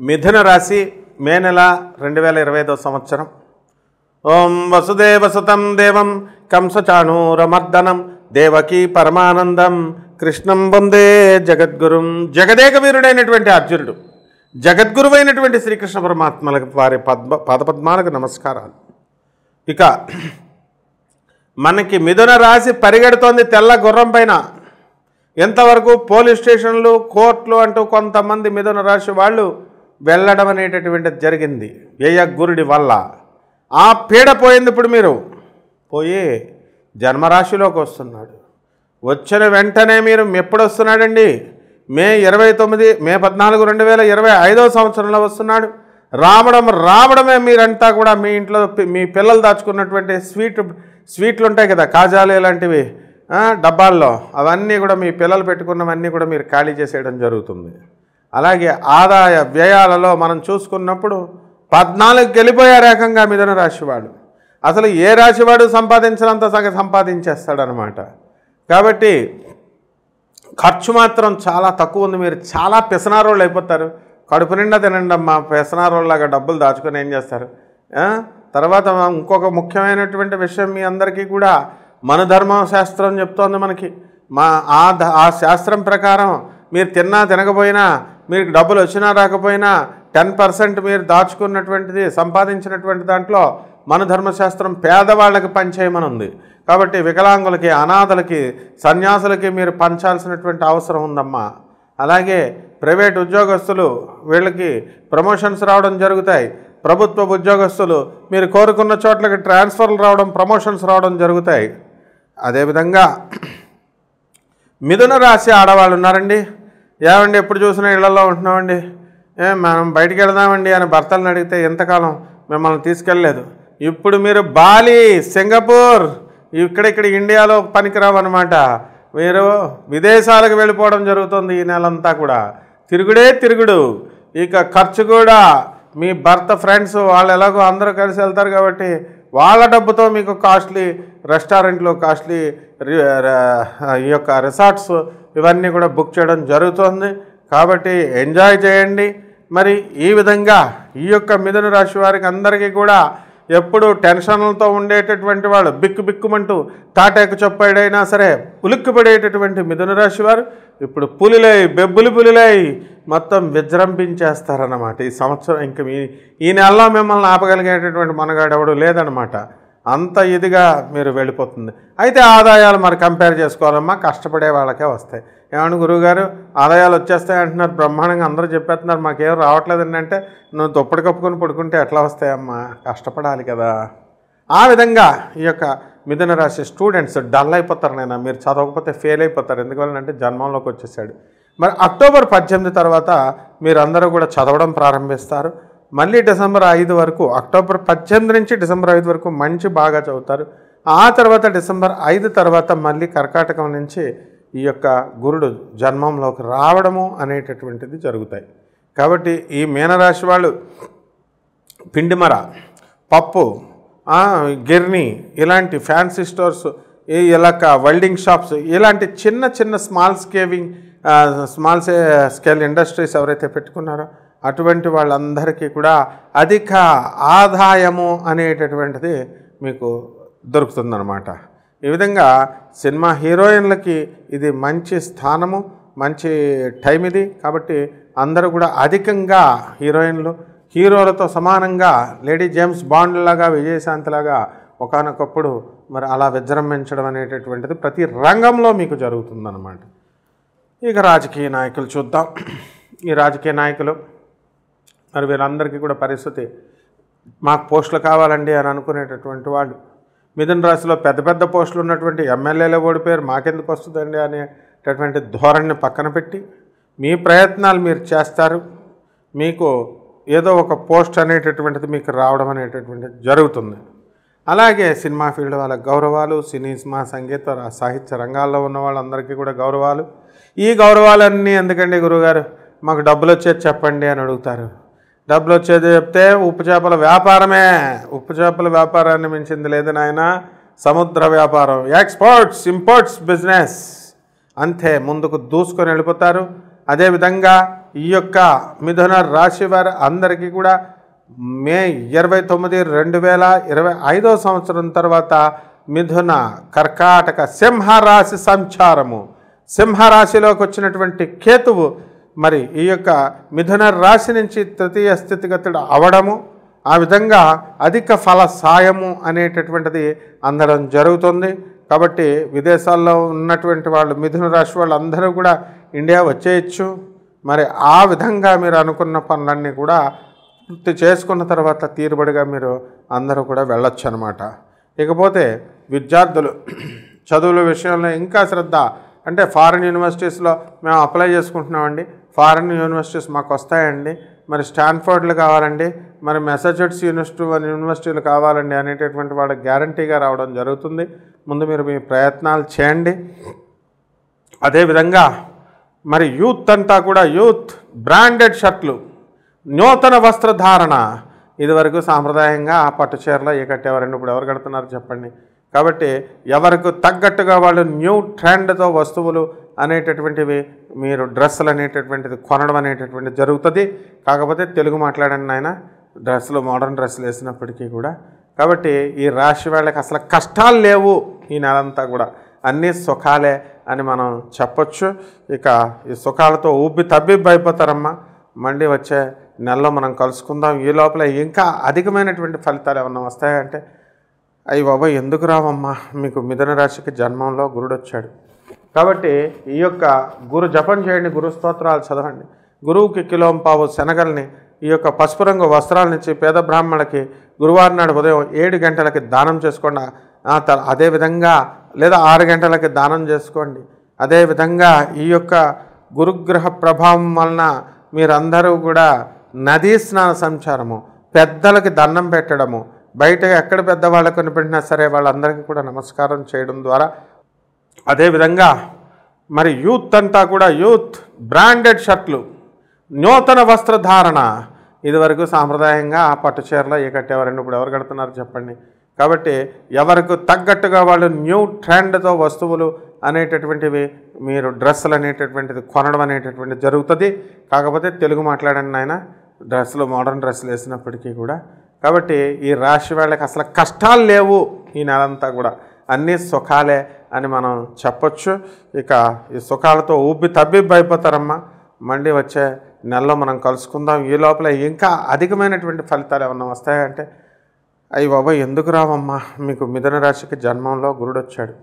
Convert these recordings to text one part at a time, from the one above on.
మిథున రాశి మే నెల 2025 సంవత్సరం. ఓం వసుదేవసుతం దేవం కంసచాణూరమర్దనం దేవకీ పరమానందం కృష్ణం వందే జగద్గురుం. జగదేక వీరుడైనటువంటి అర్జునుడు, జగద్గురువైనటువంటి శ్రీకృష్ణ పరమాత్మలకు వారి పాదపద్మాలకు నమస్కారాలు. ఇక మనకి మిథున రాశి పరిగెడుతోంది తెల్ల గుర్రం పైన. ఎంతవరకు పోలీస్ స్టేషన్లు, కోర్టులు అంటూ కొంతమంది మిథున రాశి వాళ్ళు వెళ్ళడం అనేటటువంటిది జరిగింది వ్యయగురుడి వల్ల. ఆ పీడ పోయింది. ఇప్పుడు మీరు పోయి జన్మరాశిలోకి వస్తున్నాడు. వచ్చిన వెంటనే మీరు ఎప్పుడు వస్తున్నాడండి? మే 14, 2025 సంవత్సరంలో వస్తున్నాడు. రావడమే మీరంతా కూడా మీ ఇంట్లో మీ పిల్లలు దాచుకున్నటువంటి స్వీట్లు ఉంటాయి కదా, కాజాలు ఇలాంటివి డబ్బాల్లో, అవన్నీ కూడా మీ పిల్లలు పెట్టుకున్నవన్నీ కూడా మీరు ఖాళీ చేసేయడం జరుగుతుంది. అలాగే ఆదాయ వ్యయాలలో మనం చూసుకున్నప్పుడు 14 వెళ్ళిపోయారు ఏకంగా మిథున రాశి వాడు. అసలు ఏ రాశివాడు సంపాదించినంత సంపాదించేస్తాడనమాట. కాబట్టి ఖర్చు మాత్రం చాలా తక్కువ ఉంది. మీరు చాలా పెసనారోళ్ళు అయిపోతారు. కడుపు నిండా తినండి అమ్మా, పెసనారోళ్ళలాగా డబ్బులు దాచుకొని ఏం చేస్తారు? తర్వాత ఇంకొక ముఖ్యమైనటువంటి విషయం మీ అందరికీ కూడా మన ధర్మశాస్త్రం చెప్తోంది మనకి. ఆ శాస్త్రం ప్రకారం మీరు తిన్నా తినకపోయినా, మీకు డబ్బులు వచ్చినా రాకపోయినా 10% మీరు దాచుకున్నటువంటిది సంపాదించినటువంటి దాంట్లో మన ధర్మశాస్త్రం పేదవాళ్ళకి పంచేయమని ఉంది. కాబట్టి వికలాంగులకి, అనాథలకి, సన్యాసులకి మీరు పంచాల్సినటువంటి అవసరం ఉందమ్మా. అలాగే ప్రైవేట్ ఉద్యోగస్తులు, వీళ్ళకి ప్రమోషన్స్ రావడం జరుగుతాయి. ప్రభుత్వ ఉద్యోగస్తులు మీరు కోరుకున్న చోట్లకి ట్రాన్స్ఫర్లు రావడం, ప్రమోషన్స్ రావడం జరుగుతాయి. అదేవిధంగా మిథున రాశి ఆడవాళ్ళు ఉన్నారండి. ఏమండి ఎప్పుడు చూసినా ఇళ్లలో ఉంటున్నామండి, మనం బయటికి వెళదామండి అని భర్తలను అడిగితే ఎంతకాలం మిమ్మల్ని తీసుకెళ్ళలేదు. ఇప్పుడు మీరు బాలి, సింగపూర్, ఇక్కడ ఇండియాలో పనికిరావన్నమాట. మీరు విదేశాలకు వెళ్ళిపోవడం జరుగుతుంది. ఈ నెలంతా కూడా తిరుగుడు. ఇక ఖర్చు కూడా మీ భర్త ఫ్రెండ్స్ వాళ్ళు ఎలాగో అందరూ కలిసి వెళ్తారు కాబట్టి వాళ్ళ డబ్బుతో మీకు కాస్ట్లీ రెస్టారెంట్లు, కాస్ట్లీ ఈ యొక్క రిసార్ట్స్ ఇవన్నీ కూడా బుక్ చేయడం జరుగుతుంది. కాబట్టి ఎంజాయ్ చేయండి. మరి ఈ విధంగా ఈ యొక్క మిథున రాశి వారికి అందరికీ కూడా ఎప్పుడు టెన్షన్లతో ఉండేటటువంటి వాళ్ళు, బిక్కుమంటూ తాటాకు చొప్పాడైనా సరే ఉలిక్కిపడేటటువంటి మిథున రాశి వారు ఇప్పుడు బెబ్బులి పులిలై మొత్తం విజృంభించేస్తారన్నమాట. ఈ సంవత్సరం ఇంక ఈ నెలలో మిమ్మల్ని ఆపగలిగేటటువంటి మనగాడెవడు లేదనమాట. అంత ఇదిగా మీరు వెళ్ళిపోతుంది. అయితే ఆదాయాలు మరి కంపేర్ చేసుకోవాలమ్మా, కష్టపడే వాళ్ళకే వస్తాయి. ఏమన్నా గురువుగారు ఆదాయాలు వచ్చేస్తాయి అంటున్నారు, బ్రహ్మాండంగా అందరూ చెప్పేస్తున్నారు, మాకేం రావట్లేదండి అంటే నువ్వు దుప్పటి కప్పుకొని పడుకుంటే ఎట్లా వస్తాయమ్మా? కష్టపడాలి కదా. ఆ విధంగా ఈ యొక్క మిథున రాశి స్టూడెంట్స్ డల్ అయిపోతారు. మీరు చదవకపోతే ఫెయిల్ అయిపోతారు. ఎందువల్లంటే జన్మంలోకి వచ్చేసాడు. మరి అక్టోబర్ 18 తర్వాత మీరందరూ కూడా చదవడం ప్రారంభిస్తారు. మళ్ళీ డిసెంబర్ 5 వరకు, అక్టోబర్ 18 నుంచి డిసెంబర్ 5 వరకు బాగా చదువుతారు. ఆ తర్వాత డిసెంబర్ 5 తర్వాత మళ్ళీ కర్కాటకం నుంచి ఈ యొక్క గురుడు జన్మంలోకి రావడము అనేటటువంటిది జరుగుతాయి. కాబట్టి ఈ మీనరాశి వాళ్ళు పిండిమర, పప్పు, గిర్ని, ఇలాంటి ఫ్యాన్సీ స్టోర్స్, ఇలాక వెల్డింగ్ షాప్స్, ఇలాంటి చిన్న స్మాల్ స్కేల్ ఇండస్ట్రీస్ ఎవరైతే పెట్టుకున్నారో అటువంటి వాళ్ళందరికీ కూడా అధిక ఆదాయము అనేటటువంటిది మీకు దొరుకుతుందన్నమాట. ఈ విధంగా సినిమా హీరోయిన్లకి ఇది మంచి స్థానము, మంచి టైం ఇది. కాబట్టి అందరూ కూడా అధికంగా హీరోలతో సమానంగా లేడీ జేమ్స్ బాండ్ లాగా, విజయశాంతిలాగా ఒకానొకప్పుడు మరి అలా విజృంభించడం అనేటటువంటిది ప్రతి రంగంలో మీకు జరుగుతుందన్నమాట. ఇక రాజకీయ నాయకులు చూద్దాం. ఈ రాజకీయ నాయకులు మరి వీళ్ళందరికీ కూడా పరిస్థితి, మాకు పోస్టులు కావాలండి అని అనుకునేటటువంటి వాళ్ళు, మిథున రాశిలో పెద్ద పోస్టులు ఉన్నటువంటి ఎమ్మెల్యేలే ఓడిపోయారు, మాకెందుకు వస్తుందండి అనేటటువంటి ధోరణిని పక్కన పెట్టి మీ ప్రయత్నాలు మీరు చేస్తారు. మీకు ఏదో ఒక పోస్ట్ అనేటటువంటిది మీకు రావడం అనేటటువంటిది జరుగుతుంది. అలాగే సినిమా ఫీల్డ్ వాళ్ళ గౌరవాలు, సినిమా, సంగీత, సాహిత్య రంగాల్లో ఉన్న వాళ్ళందరికీ కూడా గౌరవాలు. ఈ గౌరవాలన్నీ ఎందుకండి గురువుగారు, మాకు డబ్బులు వచ్చేది చెప్పండి అని అడుగుతారు. డబ్బులు వచ్చేది చెప్తే ఉప్పు చేపల వ్యాపారమే. ఉప్పు చేపల వ్యాపారాన్ని మించింది లేదు నాయన. సముద్ర వ్యాపారం, ఎక్స్పోర్ట్స్ ఇంపోర్ట్స్ బిజినెస్, అంతే ముందుకు దూసుకొని వెళ్ళిపోతారు. అదేవిధంగా ఈ యొక్క మిథున రాశి వారి అందరికీ కూడా మే 29, 2025 సంవత్సరం తర్వాత మిథున కర్కాటక సింహరాశి సంచారము, సింహరాశిలోకి వచ్చినటువంటి కేతువు మరి ఈ యొక్క మిథున రాశి నుంచి తృతీయ స్థితిగతుడు అవడము, ఆ విధంగా అధిక ఫల సాయము అనేటటువంటిది అందడం జరుగుతుంది. కాబట్టి విదేశాల్లో ఉన్నటువంటి వాళ్ళు మిథున రాశి వాళ్ళు అందరూ కూడా ఇండియా వచ్చేయచ్చు. మరి ఆ విధంగా మీరు అనుకున్న పనులన్నీ కూడా పూర్తి చేసుకున్న తర్వాత తీరుబడిగా మీరు అందరూ కూడా వెళ్ళొచ్చు అన్నమాట. ఇకపోతే విద్యార్థులు చదువుల విషయంలో ఇంకా శ్రద్ధ, అంటే ఫారిన్ యూనివర్సిటీస్లో మేము అప్లై చేసుకుంటున్నామండి, ఫారిన్ యూనివర్సిటీస్ మాకు వస్తాయండి, మరి స్టాన్ఫోర్డ్లు కావాలండి, మరి మెసచ్యూసెట్స్ యూనివర్సిటీలు కావాలండి అనేటటువంటి వాళ్ళకి గ్యారంటీగా రావడం జరుగుతుంది. ముందు మీరు మీ ప్రయత్నాలు చేయండి. అదేవిధంగా మరి యూత్ అంతా కూడా యూత్ బ్రాండెడ్ షర్ట్లు, నూతన వస్త్రధారణ, ఇదివరకు సాంప్రదాయంగా ఆ పట్టు చీరలో ఏ కట్టేవారండి, ఇప్పుడు ఎవరు కడుతున్నారు చెప్పండి. కాబట్టి ఎవరికి తగ్గట్టుగా వాళ్ళు న్యూ ట్రెండ్తో వస్తువులు అనేటటువంటివి మీరు డ్రెస్సులు అనేటటువంటిది కొనడం అనేటటువంటిది జరుగుతుంది. కాకపోతే తెలుగు మాట్లాడండి ఆయన, డ్రెస్సులు మోడర్న్ డ్రెస్సులు వేసినప్పటికీ కూడా. కాబట్టి ఈ రాశి వాళ్ళకి అసలు కష్టాలు లేవు, ఈ నెలంతా కూడా అన్నీ సుఖాలే అని మనం చెప్పొచ్చు. ఇక ఈ సుఖాలతో ఊపి తబ్బిబ్బైపోతారమ్మా. మళ్ళీ వచ్చే నెలలో మనం కలుసుకుందాం. ఈ లోపల ఇంకా అధికమైనటువంటి ఫలితాలు ఏమన్నా వస్తాయంటే, అయ్యి బాబాయ్ ఎందుకు రావమ్మా, మీకు మిథున రాశికి జన్మంలో గురుడు వచ్చాడు కాబట్టి ఈ యొక్క గురు జపం చేయండి, గురు స్తోత్రాలు చదవండి. గురువుకి కిలోంపావు శనగల్ని ఈ యొక్క పసుపు రంగు వస్త్రాలనిచ్చి పేద బ్రాహ్మణులకి గురువారం నాడు ఉదయం 7 గంటలకి దానం చేసుకోండి. అదేవిధంగా లేదా 6 గంటలకి దానం చేసుకోండి. అదేవిధంగా ఈ యొక్క గురుగ్రహ ప్రభావం వలన మీరందరూ కూడా నదీ స్నాన సంచారము, పెద్దలకి దండం పెట్టడము, బయట ఎక్కడ పెద్దవాళ్ళకు కనిపెట్టినా సరే వాళ్ళందరికీ కూడా నమస్కారం చేయడం ద్వారా, అదేవిధంగా మరి యూత్ అంతా కూడా యూత్ బ్రాండెడ్ షర్ట్లు, నూతన వస్త్రధారణ, ఇదివరకు సాంప్రదాయంగా ఆ పట్టు చీరలో ఏ కట్టేవారండి, ఇప్పుడు ఎవరు కడుతున్నారు చెప్పండి. కాబట్టి ఎవరికి తగ్గట్టుగా వాళ్ళు న్యూ ట్రెండ్తో వస్తువులు అనేటటువంటివి మీరు డ్రెస్సులు అనేటటువంటిది కొనడం అనేటటువంటిది జరుగుతుంది. కాకపోతే తెలుగు మాట్లాడండి ఆయన, డ్రెస్సులు మోడర్న్ డ్రెస్సులు వేసినప్పటికీ కూడా. కాబట్టి ఈ రాశి వాళ్ళకి అసలు కష్టాలు లేవు, ఈ నెలంతా కూడా అన్నీ సుఖాలే అని మనం చెప్పొచ్చు. ఇక ఈ సుఖాలతో ఊపి తబ్బిబ్బైపోతారమ్మా. మళ్ళీ వచ్చే నెలలో మనం కలుసుకుందాం. ఈ లోపల ఇంకా అధికమైనటువంటి ఫలితాలు ఏమన్నా వస్తాయంటే, అయ్యి బాబాయ్ ఎందుకు రావమ్మా, మీకు మిథున రాశికి జన్మంలో గురుడు వచ్చాడు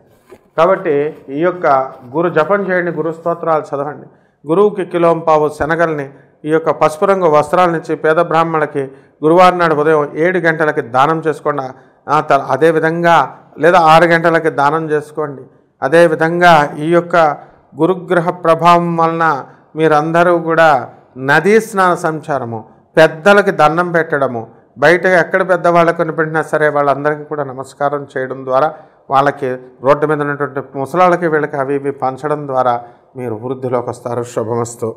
కాబట్టి ఈ యొక్క గురు జపం చేయండి, గురు స్తోత్రాలు చదవండి. గురువుకి కిలోంపావు శనగల్ని ఈ యొక్క పసుపు రంగు వస్త్రాలనిచ్చి పేద బ్రాహ్మణులకి గురువారం నాడు ఉదయం 7 గంటలకి దానం చేసుకోండి. అదేవిధంగా లేదా 6 గంటలకి దానం చేసుకోండి. అదేవిధంగా ఈ యొక్క గురుగ్రహ ప్రభావం వలన మీరందరూ కూడా నదీ స్నాన సంచారము, పెద్దలకి దండం పెట్టడము, బయట ఎక్కడ పెద్దవాళ్ళకు కనిపెట్టినా సరే వాళ్ళందరికీ కూడా నమస్కారం చేయడం ద్వారా, వాళ్ళకి రోడ్డు మీద ఉన్నటువంటి ముసలాళ్ళకి వీళ్ళకి అవి ఇవి పంచడం ద్వారా మీరు వృద్ధిలోకి వస్తారు. శుభమస్తు.